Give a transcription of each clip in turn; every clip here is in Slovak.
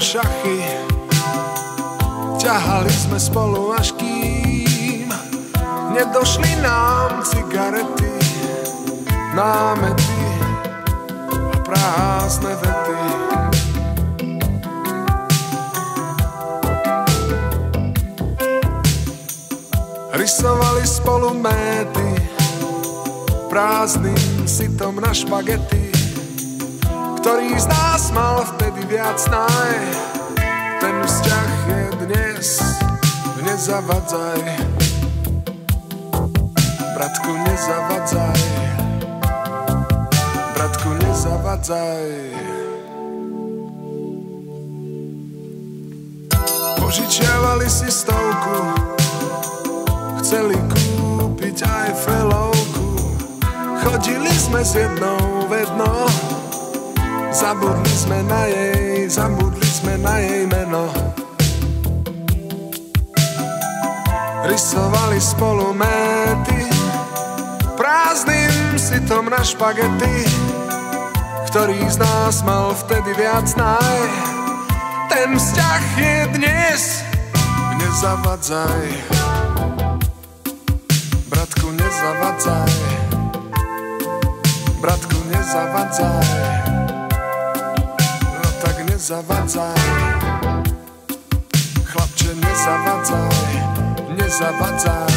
šachy. Ťahali sme spolu až kým nedošli nám cigarety, námety a prázdne vety. Rysovali spolu méty prázdnym sitom na špagety. Ktorý z nás mal vtedy viac naj? Ten vzťah je dnes, nezavadzaj. Bratku, nezavadzaj. Bratku, nezavadzaj. Požičiavali si 100, chceli kúpiť aj felovku. Chodili sme s jednou vedno, zabudli sme na jej meno. Rysovali spolu méty prázdnym sitom na špagety. Ktorý z nás mal vtedy viac naj? Ten vzťah je dnes, nezavadzaj. Bratku, nezavadzaj. Bratku, nezavadzaj. No tak nezavadzaj. Chlapče, nezavadzaj. Nezavadzaj.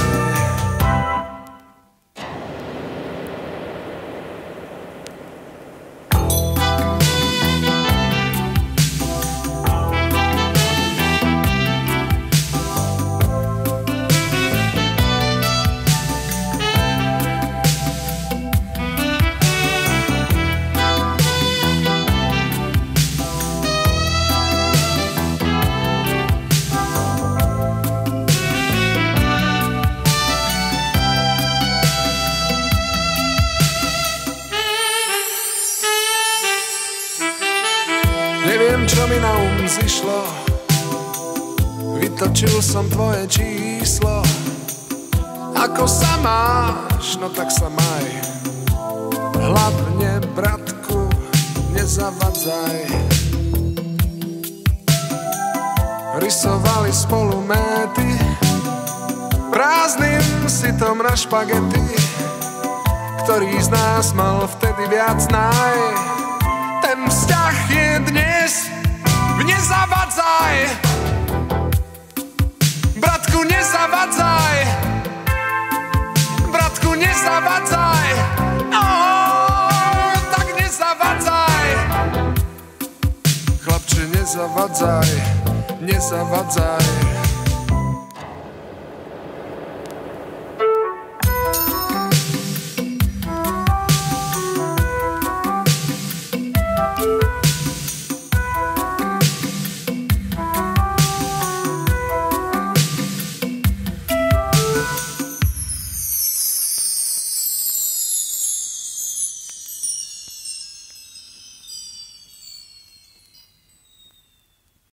Neviem, čo mi na zišlo, vytočil som tvoje číslo. Ako sa máš, no tak sa maj. Hlavne, bratku, nezavadzaj. Rysovali spolu méty prázdnym sitom na špagety. Ktorý z nás mal vtedy viac naj? Ten vzťah je dnes, nezavadzaj. Bratku, nezavadzaj. Bratku, nezavadzaj. Tak nezavadzaj. Chlapče, nezavadzaj. Nezavadzaj.